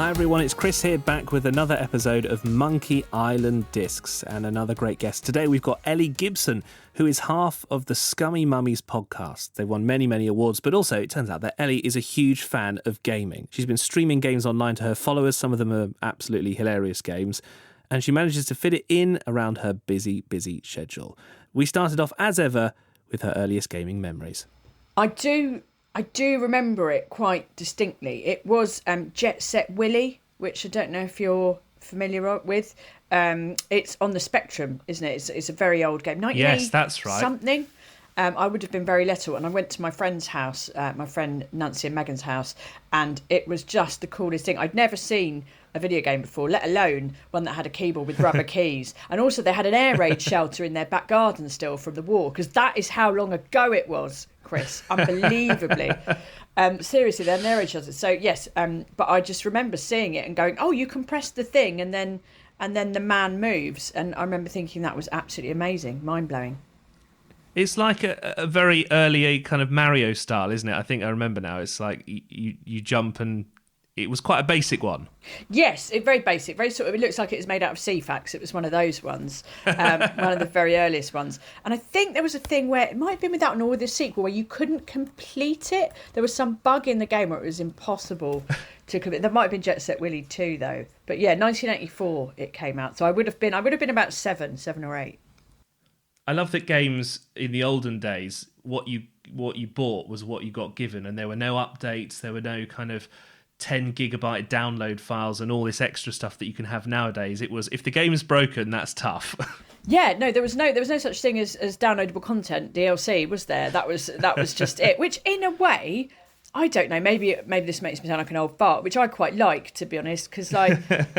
Hi everyone, it's Chris here, back with another episode of Monkey Island Discs and another great guest. Today we've got Ellie Gibson, who is half of the Scummy Mummies podcast. They've won many, many awards, but also it turns out that Ellie is a huge fan of gaming. She's been streaming games online to her followers. Some of them are absolutely hilarious games, and she manages to fit it in around her busy schedule. We started off, as ever, with her earliest gaming memories. I do remember it quite distinctly. It was Jet Set Willy, which I don't know if you're familiar with. It's on the Spectrum, isn't it? It's a very old game. Yes, that's right. Something. I would have been very little, and I went to my friend's house, my friend Nancy and Megan's house, and it was just the coolest thing. I'd never seen a video game before, let alone one that had a keyboard with rubber keys. And also they had an air raid shelter in their back garden still from the war, because that is how long ago it was, Chris. Unbelievably. Seriously, they're an air raid shelter. So yes, but I just remember seeing it and going, oh, you can press the thing and then the man moves. And I remember thinking that was absolutely amazing, mind-blowing. It's like a very early kind of Mario style, isn't it? I think I remember now. It's like you jump, and it was quite a basic one. Yes, very basic, very sort of. It looks like it was made out of Ceefax. It was one of those ones, one of the very earliest ones. And I think there was a thing where it might have been without an or with a sequel where you couldn't complete it. There was some bug in the game where it was impossible to complete. There might have been Jet Set Willy 2 though. But yeah, 1984 it came out. So I would have been about seven or eight. I love that games in the olden days, what you bought was what you got given, and there were no updates, there were no kind of 10 gigabyte download files and all this extra stuff that you can have nowadays. It was, if the game's broken, that's tough. Yeah, no, there was no such thing as downloadable content, DLC, was there? That was just it, which in a way, I don't know, maybe this makes me sound like an old fart, which I quite like, to be honest, because, like,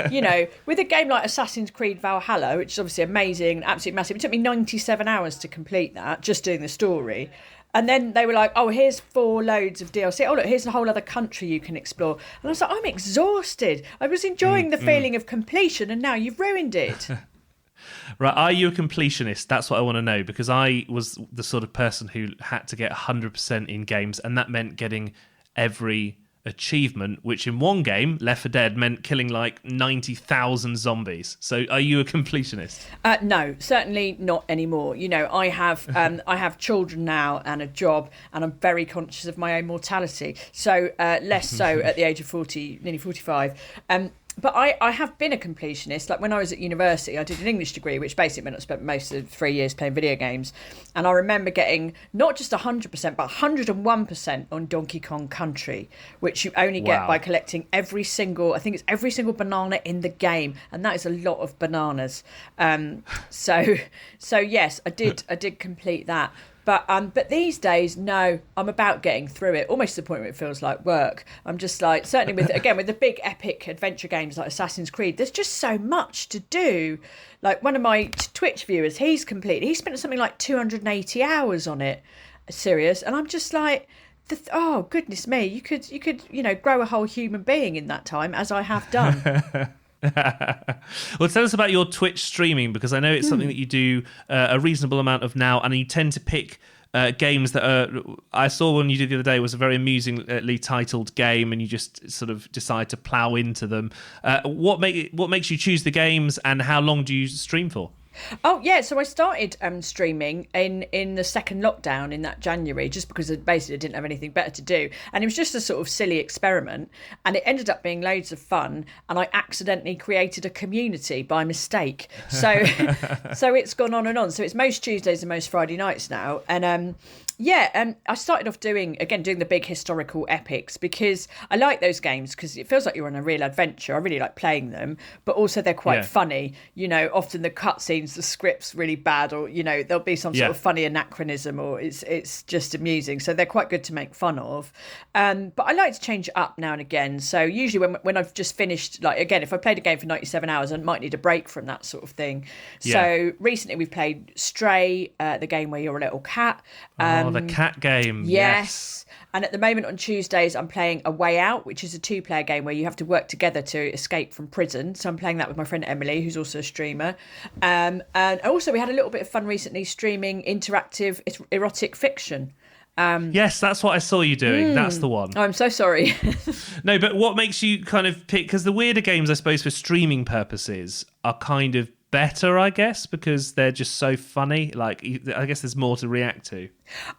you know, with a game like Assassin's Creed Valhalla, which is obviously amazing, absolutely massive, it took me 97 hours to complete that, just doing the story. And then they were like, oh, here's 4 loads of DLC. Oh, look, here's a whole other country you can explore. And I was like, I'm exhausted. I was enjoying the feeling of completion, and now you've ruined it. Right, are you a completionist? That's what I want to know, because I was the sort of person who had to get 100% in games, and that meant getting every achievement, which in one game, Left 4 Dead, meant killing like 90,000 zombies. So are you a completionist? No, certainly not anymore. You know, I have children now and a job, and I'm very conscious of my own mortality. So less so at the age of 40, nearly 45. But I have been a completionist. Like when I was at university, I did an English degree, which basically meant I spent most of 3 years playing video games. And I remember getting not just 100%, but 101% on Donkey Kong Country, which you only get by collecting every single banana in the game. And that is a lot of bananas. So yes, I did complete that. But these days, no, I'm about getting through it, almost to the point where it feels like work. I'm just like, certainly with the big epic adventure games like Assassin's Creed, there's just so much to do. Like one of my Twitch viewers, he spent something like 280 hours on it, serious, and I'm just like, oh goodness me, you could grow a whole human being in that time, as I have done. Well, tell us about your Twitch streaming, because I know it's something that you do a reasonable amount of now, and you tend to pick games that are... I saw one you did the other day was a very amusingly titled game, and you just sort of decide to plough into them. What makes you choose the games, and how long do you stream for? Oh, yeah, so I started streaming in the second lockdown in that January, just because I basically didn't have anything better to do. And it was just a sort of silly experiment. And it ended up being loads of fun. And I accidentally created a community by mistake. So it's gone on and on. So it's most Tuesdays and most Friday nights now. And I started off doing the big historical epics, because I like those games because it feels like you're on a real adventure. I really like playing them, but also they're quite funny. You know, often the cutscenes, the script's really bad, or you know there'll be some sort of funny anachronism, or it's just amusing. So they're quite good to make fun of. But I like to change it up now and again. So usually when I've just finished, like again, if I played a game for 97 hours, I might need a break from that sort of thing. So recently we've played Stray, the game where you're a little cat. The cat game. Yes. And at the moment on Tuesdays, I'm playing A Way Out, which is a 2-player game where you have to work together to escape from prison. So I'm playing that with my friend Emily, who's also a streamer. And also we had a little bit of fun recently streaming interactive erotic fiction. Yes, that's what I saw you doing. That's the one. Oh, I'm so sorry. No, but what makes you kind of pick... Because the weirder games, I suppose, for streaming purposes are kind of better, I guess, because they're just so funny. Like, I guess there's more to react to.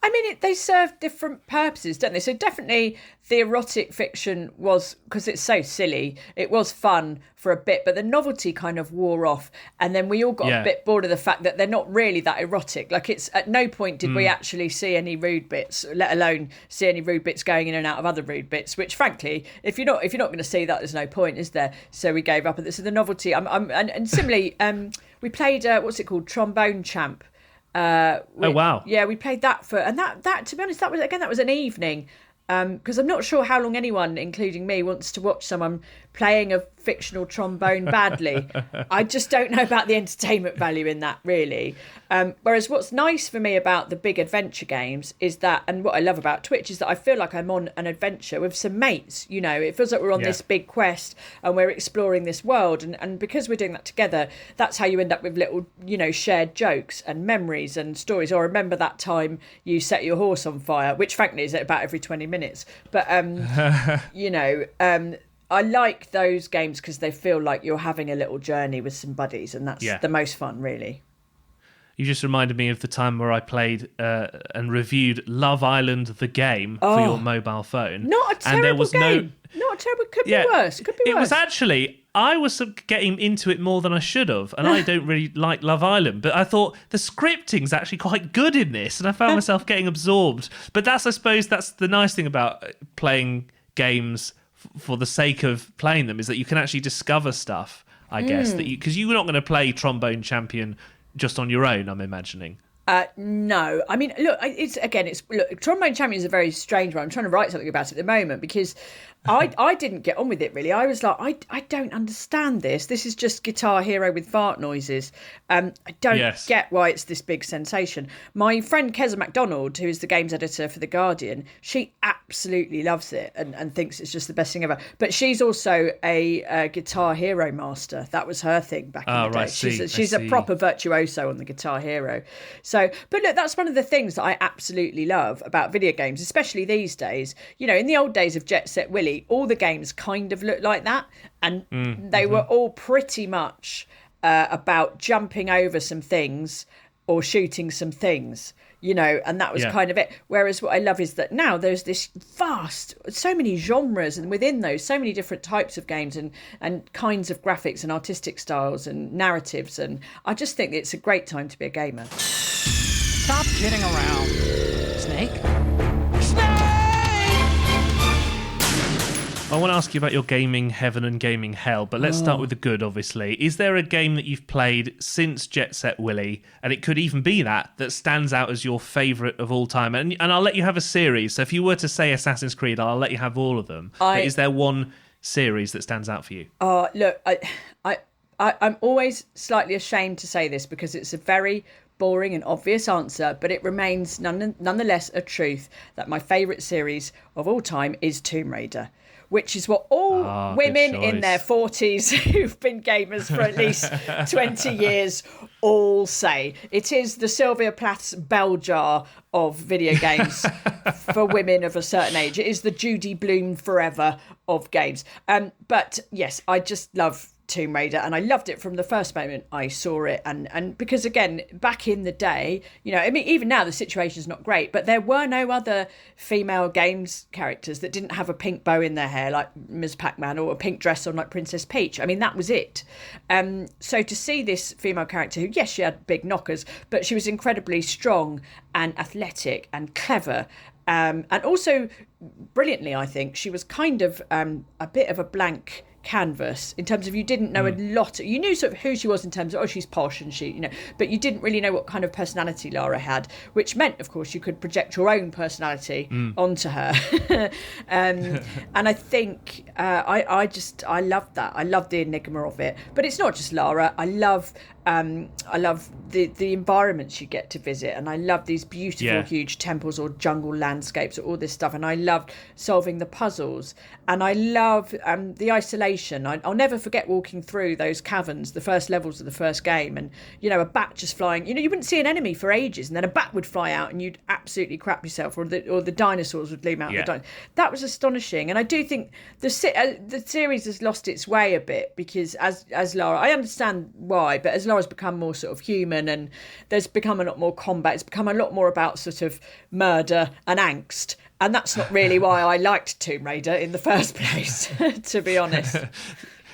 I mean, they serve different purposes, don't they? So definitely the erotic fiction was, because it's so silly, it was fun for a bit, but the novelty kind of wore off. And then we all got a bit bored of the fact that they're not really that erotic. Like, it's at no point did we actually see any rude bits, let alone see any rude bits going in and out of other rude bits, which frankly, if you're not going to see that, there's no point, is there? So we gave up. So the novelty, and similarly, we played, what's it called? Trombone Champ. Oh wow! Yeah, we played that and that to be honest, that was an evening, because I'm not sure how long anyone, including me, wants to watch someone playing a fictional trombone badly. I just don't know about the entertainment value in that, really. Whereas what's nice for me about the big adventure games is that, and what I love about Twitch is that I feel like I'm on an adventure with some mates. You know, it feels like we're on this big quest and we're exploring this world. And because we're doing that together, that's how you end up with little, shared jokes and memories and stories. Or remember that time you set your horse on fire, which frankly is about every 20 minutes. But, I like those games because they feel like you're having a little journey with some buddies, and that's the most fun, really. You just reminded me of the time where I played and reviewed Love Island, the game, for your mobile phone. Not a terrible game. Not a terrible. Could be worse. It was actually... I was getting into it more than I should have, and I don't really like Love Island, but I thought the scripting's actually quite good in this, and I found myself getting absorbed. But I suppose that's the nice thing about playing games for the sake of playing them, is that you can actually discover stuff, I guess, that because you're not going to play Trombone Champion just on your own, I'm imagining. No, I mean, look, Trombone Champion is a very strange one. I'm trying to write something about it at the moment because I didn't get on with it really. I was like, I don't understand this. This is just Guitar Hero with fart noises. I don't get why it's this big sensation. My friend Keza MacDonald, who is the games editor for The Guardian, she absolutely loves it and thinks it's just the best thing ever. But she's also a Guitar Hero master. That was her thing back in the day. She's a proper virtuoso on the Guitar Hero. So, but look, that's one of the things that I absolutely love about video games, especially these days. In the old days of Jet Set Willy, all the games kind of looked like that, and they were all pretty much about jumping over some things or shooting some things, and that was kind of it. Whereas what I love is that now there's this so many genres, and within those, so many different types of games and kinds of graphics and artistic styles and narratives, and I just think it's a great time to be a gamer. Stop kidding around. Snake? I want to ask you about your gaming heaven and gaming hell, but let's start with the good, obviously. Is there a game that you've played since Jet Set Willy, and it could even be that stands out as your favourite of all time? And I'll let you have a series. So if you were to say Assassin's Creed, I'll let you have all of them. But is there one series that stands out for you? Look, I'm always slightly ashamed to say this because it's a very boring and obvious answer, but it remains nonetheless a truth that my favourite series of all time is Tomb Raider, which is what all women in their 40s who've been gamers for at least 20 years all say. It is the Sylvia Plath's bell jar of video games for women of a certain age. It is the Judy Blume forever of games. But yes, I just love Tomb Raider, and I loved it from the first moment I saw it, and because again, back in the day, I mean, even now the situation is not great, but there were no other female games characters that didn't have a pink bow in their hair like Ms. Pac-Man, or a pink dress on like Princess Peach. I mean, that was it. So to see this female character who, yes, she had big knockers, but she was incredibly strong and athletic and clever, and also brilliantly, I think she was kind of a bit of a blank canvas in terms of you didn't know a lot. You knew sort of who she was in terms of, she's posh and she, but you didn't really know what kind of personality Lara had, which meant, of course, you could project your own personality onto her. And I think I loved that. I love the enigma of it. But it's not just Lara. I love I love the environments you get to visit, and I love these beautiful huge temples or jungle landscapes or all this stuff, and I love solving the puzzles, and I love the isolation. I'll never forget walking through those caverns, the first levels of the first game, and a bat just flying. You wouldn't see an enemy for ages, and then a bat would fly out and you'd absolutely crap yourself, or the dinosaurs would loom out. That was astonishing. And I do think the series has lost its way a bit, because as Lara, I understand why, but as Lara's become more sort of human and there's become a lot more combat, it's become a lot more about sort of murder and angst. And that's not really why I liked Tomb Raider in the first place, to be honest.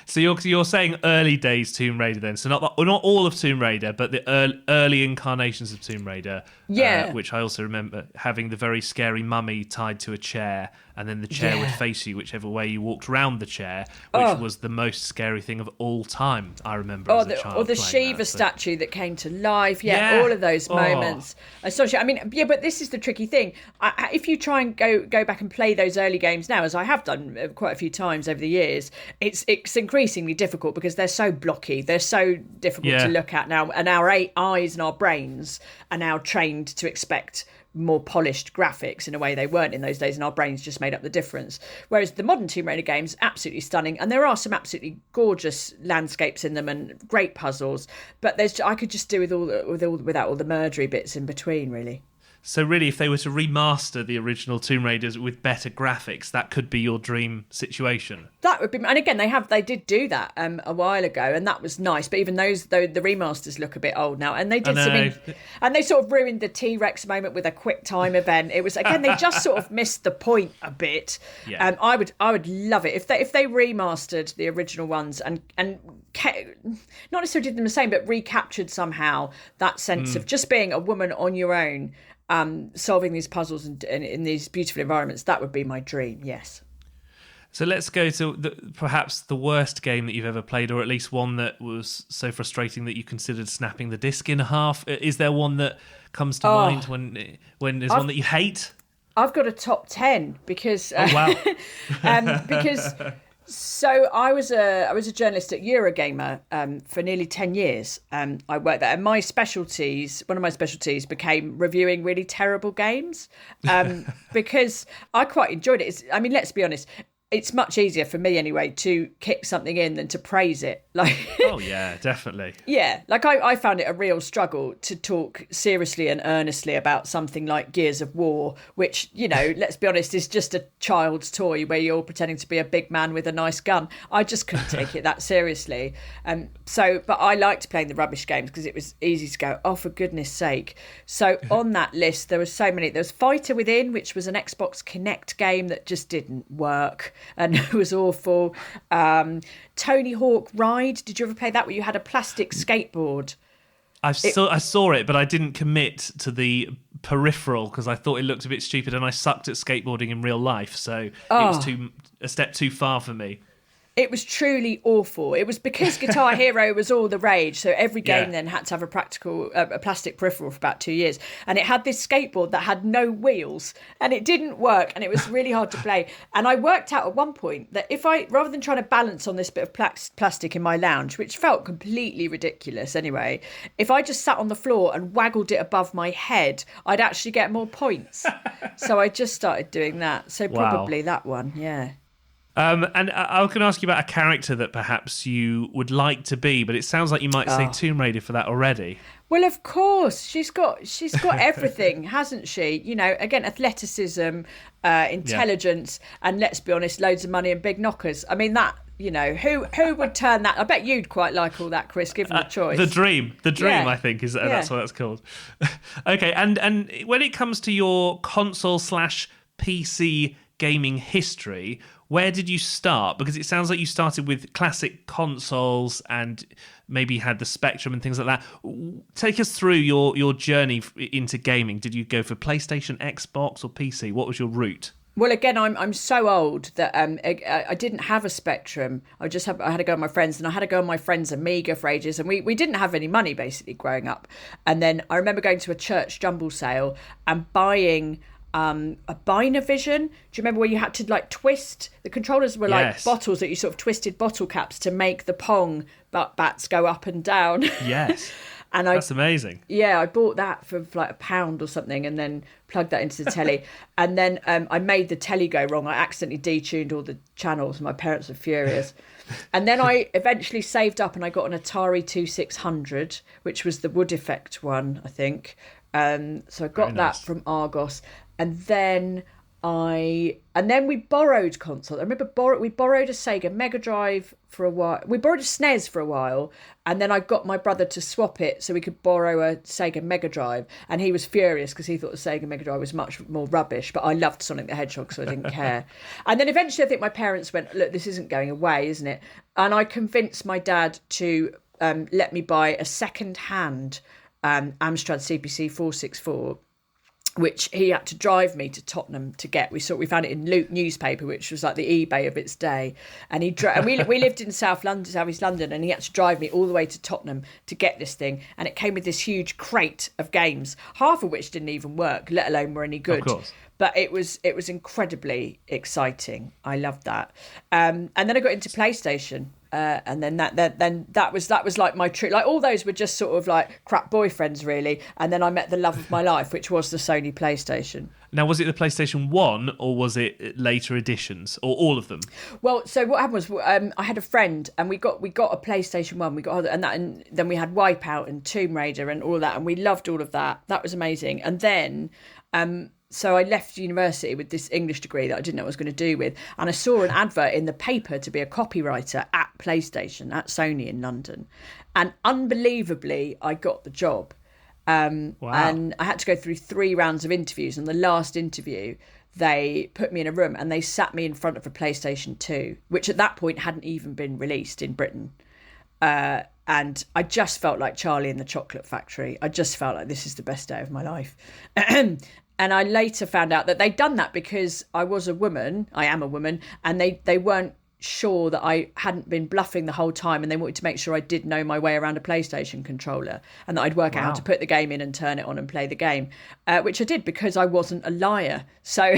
So you're saying early days Tomb Raider then? So not all of Tomb Raider, but the early incarnations of Tomb Raider. Which I also remember having the very scary mummy tied to a chair, and then the chair would face you whichever way you walked round the chair, which was the most scary thing of all time. I remember as a child. Or the Shiva statue that came to life. All of those moments. I mean, but this is the tricky thing. If you try and go back and play those early games now, as I have done quite a few times over the years, it's increasingly difficult because they're so blocky. They're so difficult to look at now, and our eyes and our brains are now trained to expect more polished graphics in a way they weren't in those days, and our brains just made up the difference. Whereas the modern Tomb Raider games, absolutely stunning, and there are some absolutely gorgeous landscapes in them and great puzzles, but I could just do without all the murdery bits in between, really. So really, if they were to remaster the original Tomb Raiders with better graphics, that could be your dream situation. That would be, and again, they did do that a while ago, and that was nice. But even those, though, the remasters look a bit old now, and they did and they sort of ruined the T-Rex moment with a quick time event. It was, again, they just sort of missed the point a bit. Yeah. I would love it if they remastered the original ones and not necessarily did them the same, but recaptured somehow that sense of just being a woman on your own. Solving these puzzles in these beautiful environments, that would be my dream, yes. So let's go to perhaps the worst game that you've ever played, or at least one that was so frustrating that you considered snapping the disc in half. Is there one that comes to mind when there's one that you hate? I've got a top 10 because... wow. because... So I was a journalist at Eurogamer for nearly 10 years. I worked there, and one of my specialties became reviewing really terrible games because I quite enjoyed it. Let's be honest, it's much easier for me anyway to kick something in than to praise it. Oh yeah, definitely. Yeah, I found it a real struggle to talk seriously and earnestly about something like Gears of War, which, let's be honest, is just a child's toy where you're pretending to be a big man with a nice gun. I just couldn't take it that seriously. But I liked playing the rubbish games because it was easy to go, oh, for goodness sake. So on that list, there were so many. There was Fighter Within, which was an Xbox Kinect game that just didn't work and it was awful. Tony Hawk Ride, did you ever play that, where you had a plastic skateboard? I saw it, but I didn't commit to the peripheral because I thought it looked a bit stupid, and I sucked at skateboarding in real life, so it was a step too far for me. It was truly awful. It was because Guitar Hero was all the rage, so every game then had to have a plastic peripheral for about 2 years. And it had this skateboard that had no wheels, and it didn't work, and it was really hard to play. And I worked out at one point that rather than trying to balance on this bit of plastic in my lounge, which felt completely ridiculous anyway, if I just sat on the floor and waggled it above my head, I'd actually get more points. So I just started doing that. So probably that one, yeah. And I was going to ask you about a character that perhaps you would like to be, but it sounds like you might say Tomb Raider for that already. Well, of course, she's got everything, hasn't she? Again, athleticism, intelligence, and let's be honest, loads of money and big knockers. I mean, that, who would turn that? I bet you'd quite like all that, Chris, given the choice. The dream, I think, is that's what that's called. Okay, and when it comes to your console/PC gaming history, where did you start? Because it sounds like you started with classic consoles and maybe had the Spectrum and things like that. Take us through your journey into gaming. Did you go for PlayStation, Xbox, or PC? What was your route? Well, again, I'm so old that I didn't have a Spectrum. I had to go on my friends, and I had to go on my friend's Amiga for ages, and we didn't have any money basically growing up. And then I remember going to a church jumble sale and buying a Vision. Do you remember where you had to like twist? The controllers were like bottles that you sort of twisted bottle caps to make the Pong bats go up and down. Yes. And that's amazing. Yeah, I bought that for like £1 or something and then plugged that into the telly. And then I made the telly go wrong. I accidentally detuned all the channels and my parents were furious. And then I eventually saved up and I got an Atari 2600, which was the wood effect one, I think. So I got that from Argos. And then we borrowed consoles. I remember we borrowed a Sega Mega Drive for a while. We borrowed a SNES for a while, and then I got my brother to swap it so we could borrow a Sega Mega Drive, and he was furious because he thought the Sega Mega Drive was much more rubbish, but I loved Sonic the Hedgehog, so I didn't care. And then eventually I think my parents went, look, this isn't going away, isn't it? And I convinced my dad to let me buy a second-hand Amstrad CPC 464, which he had to drive me to Tottenham to get. We found it in Luke newspaper, which was like the eBay of its day. And we lived in South East London, and he had to drive me all the way to Tottenham to get this thing. And it came with this huge crate of games, half of which didn't even work, let alone were any good. Of course. But it was incredibly exciting. I loved that. And then I got into PlayStation. And then that was like my trip. Like all those were just sort of like crap boyfriends, really. And then I met the love of my life, which was the Sony PlayStation. Now, was it the PlayStation 1 or was it later editions or all of them? Well, so what happened was I had a friend and we got a PlayStation 1. And then we had Wipeout and Tomb Raider and all that, and we loved all of that. That was amazing. And then so I left university with this English degree that I didn't know what I was going to do with. And I saw an advert in the paper to be a copywriter at PlayStation, at Sony in London. And unbelievably, I got the job. Wow. And I had to go through 3 rounds of interviews. And the last interview, they put me in a room and they sat me in front of a PlayStation 2, which at that point hadn't even been released in Britain. And I just felt like Charlie in the Chocolate Factory. I just felt like this is the best day of my life. And I later found out that they'd done that because I was a woman. I am a woman. And they weren't sure that I hadn't been bluffing the whole time. And they wanted to make sure I did know my way around a PlayStation controller and that I'd work out how to put the game in and turn it on and play the game, which I did because I wasn't a liar. So...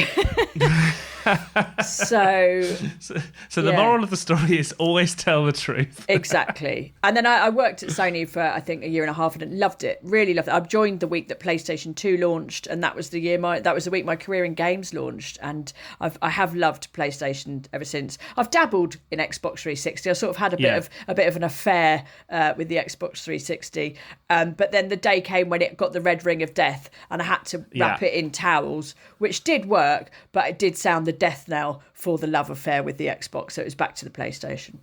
So the moral of the story is always tell the truth. Exactly. And then I worked at Sony for I think a year and a half and loved it, really loved it. I joined the week that PlayStation 2 launched, and that was the week my career in games launched, and I have loved PlayStation ever since. I've dabbled in Xbox 360. I sort of had a bit of an affair with the Xbox 360, but then the day came when it got the red ring of death and I had to wrap it in towels, which did work, but it did sound the death knell for the love affair with the Xbox, so it was back to the PlayStation.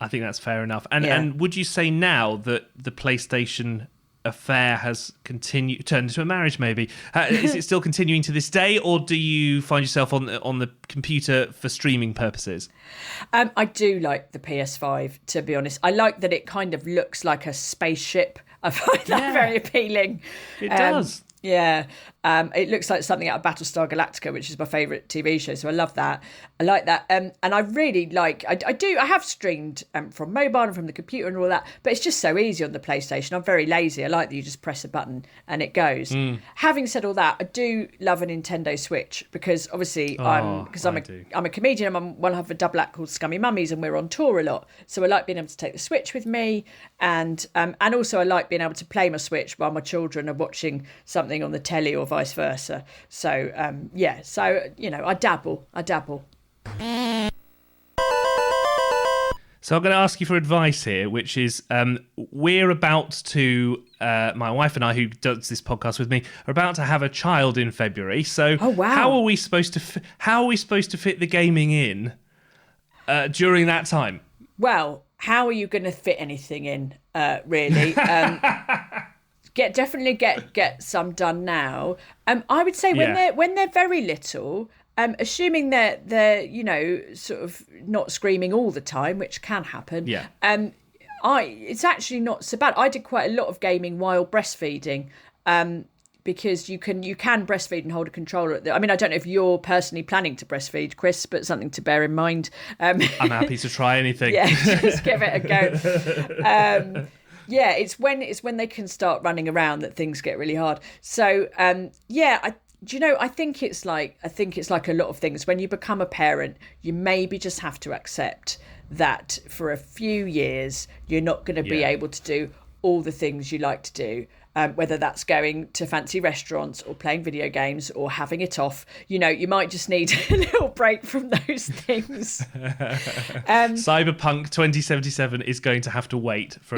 I think that's fair enough. And would you say now that the PlayStation affair has turned into a marriage maybe? Is it still continuing to this day, or do you find yourself on the computer for streaming purposes? I do like the PS5, to be honest. I like that it kind of looks like a spaceship. I find that very appealing. It does. Yeah, it looks like something out of Battlestar Galactica, which is my favourite TV show, so I love that. I like that, and I really like. I have streamed from mobile and from the computer and all that, but it's just so easy on the PlayStation. I'm very lazy. I like that you just press a button and it goes. Having said all that, I do love a Nintendo Switch because obviously I'm a comedian. I'm on one half of a double act called Scummy Mummies, and we're on tour a lot, so I like being able to take the Switch with me, and also I like being able to play my Switch while my children are watching something on the telly or vice versa. So I dabble. So I'm going to ask you for advice here, which is we're about to, my wife and I, who does this podcast with me, are about to have a child in February. So how are we supposed to fit the gaming in during that time? Well, how are you going to fit anything in, really? Definitely get some done now. I would say when they're very little, assuming they're sort of not screaming all the time, which can happen. Yeah. It's actually not so bad. I did quite a lot of gaming while breastfeeding. Because you can breastfeed and hold a controller. I mean, I don't know if you're personally planning to breastfeed, Chris, but something to bear in mind. I'm happy to try anything. Yeah, just give it a go. Yeah, it's when they can start running around that things get really hard. So Do you know, I think it's like a lot of things. When you become a parent, you maybe just have to accept that for a few years you're not going to be able to do all the things you like to do. Whether that's going to fancy restaurants or playing video games or having it off, you might just need a little break from those things. Cyberpunk 2077 is going to have to wait for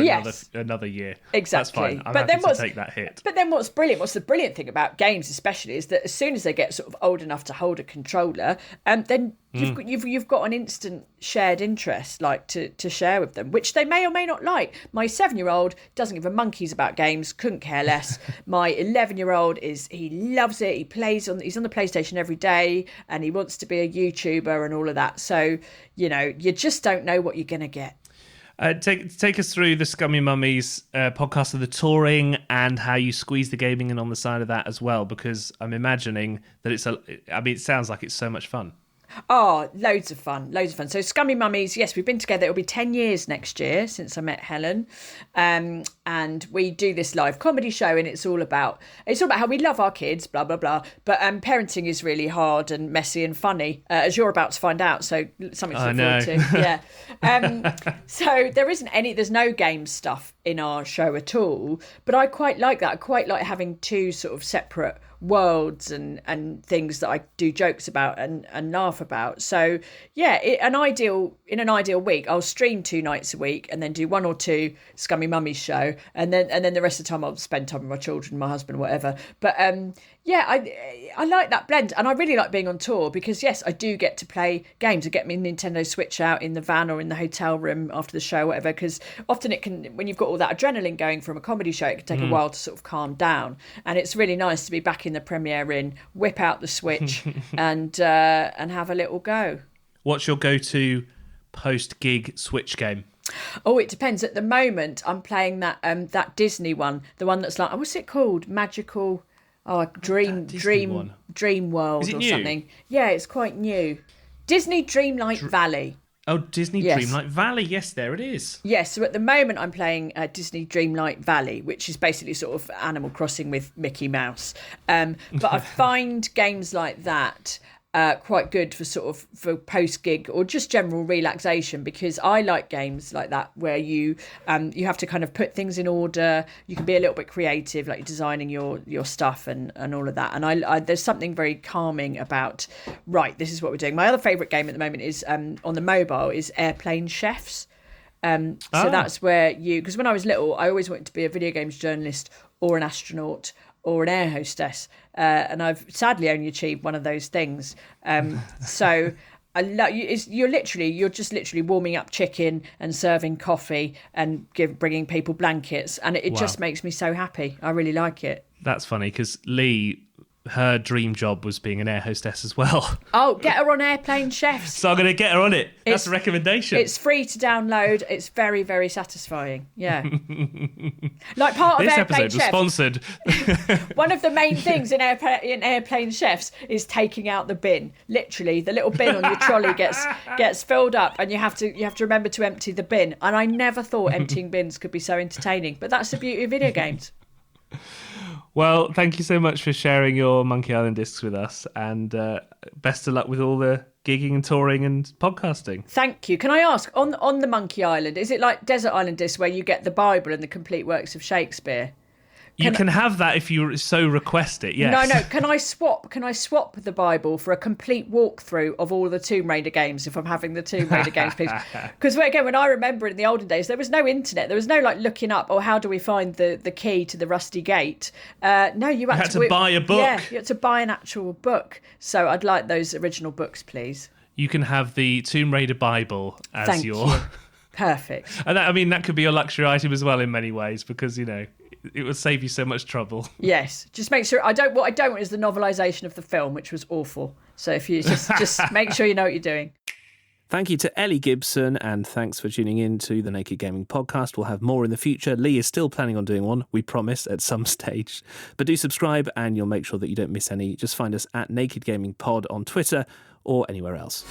another year. Exactly. That's fine. I'm happy to take that hit. But then what's the brilliant thing about games especially is that as soon as they get sort of old enough to hold a controller, then you've got an instant shared interest like to share with them, which they may or may not like. My 7-year-old doesn't give a monkeys about games, couldn't care less. My 11-year-old he loves it. He's on the PlayStation every day and he wants to be a YouTuber and all of that. So you just don't know what you're going to get. Take us through the Scummy Mummies podcast of the touring and how you squeeze the gaming in on the side of that as well, because I'm imagining that it sounds like it's so much fun. Oh, loads of fun. So Scummy Mummies, yes, we've been together. It'll be 10 years next year since I met Helen. And we do this live comedy show and it's all about how we love our kids, blah, blah, blah. But parenting is really hard and messy and funny, as you're about to find out. So something to look forward to. Yeah. So there's no game stuff in our show at all. But I quite like that. I quite like having two sort of separate worlds and things that I do jokes about and laugh about. So yeah, in an ideal week, I'll stream 2 nights a week and then do 1 or 2 Scummy Mummies show, and then the rest of the time I'll spend time with my children, my husband, whatever. But yeah, I like that blend, and I really like being on tour because yes, I do get to play games. I get my Nintendo Switch out in the van or in the hotel room after the show, whatever. Because often it can, when you've got all that adrenaline going from a comedy show, it can take a while to sort of calm down. And it's really nice to be back in the Premiere Inn, whip out the Switch, and have a little go. What's your go-to post-gig Switch game? Oh, it depends. At the moment, I'm playing that Disney one, the one that's like, what's it called? Magical. Oh, Dream World or something. Yeah, it's quite new. Disney Dreamlight Valley. Oh, Disney Dreamlight Valley. Yes, there it is. Yes, so at the moment I'm playing Disney Dreamlight Valley, which is basically sort of Animal Crossing with Mickey Mouse. But I find games like that quite good for post gig or just general relaxation, because I like games like that where you have to kind of put things in order. You can be a little bit creative, like you're designing your stuff and all of that. And I there's something very calming about, right, this is what we're doing. My other favourite game at the moment is on the mobile is Airplane Chefs. So that's where because when I was little, I always wanted to be a video games journalist or an astronaut or an air hostess, and I've sadly only achieved one of those things. So I love you're just literally warming up chicken and serving coffee and bringing people blankets, and it just makes me so happy. I really like it. That's funny because Lee, her dream job was being an air hostess as well. Oh, get her on Airplane Chefs. So I'm going to get her on it. That's a recommendation. It's free to download. It's very, very satisfying. Yeah. Like part of this Airplane episode Chefs. was sponsored. One of the main things in Airplane Chefs is taking out the bin. Literally, the little bin on your trolley gets filled up, and you have to remember to empty the bin. And I never thought emptying bins could be so entertaining. But that's the beauty of video games. Well, thank you so much for sharing your Monkey Island discs with us, and best of luck with all the gigging and touring and podcasting. Thank you. Can I ask, on the Monkey Island, is it like Desert Island discs where you get the Bible and the complete works of Shakespeare? You can have that if you so request it, yes. No. Can I swap the Bible for a complete walkthrough of all the Tomb Raider games if I'm having the Tomb Raider games, please? Because again, when I remember in the olden days, there was no internet. There was no like looking up, how do we find the key to the rusty gate? No, you had to buy a book. Yeah, you had to buy an actual book. So I'd like those original books, please. You can have the Tomb Raider Bible as Thank your... you. Perfect. And that could be a luxury item as well in many ways, because, it would save you so much trouble. Yes, just make sure. What I don't want is the novelisation of the film, which was awful. So if you just make sure you know what you're doing. Thank you to Ellie Gibson, and thanks for tuning in to the Naked Gaming Podcast. We'll have more in the future. Lee is still planning on doing one, we promise, at some stage. But do subscribe, and you'll make sure that you don't miss any. Just find us at Naked Gaming Pod on Twitter or anywhere else.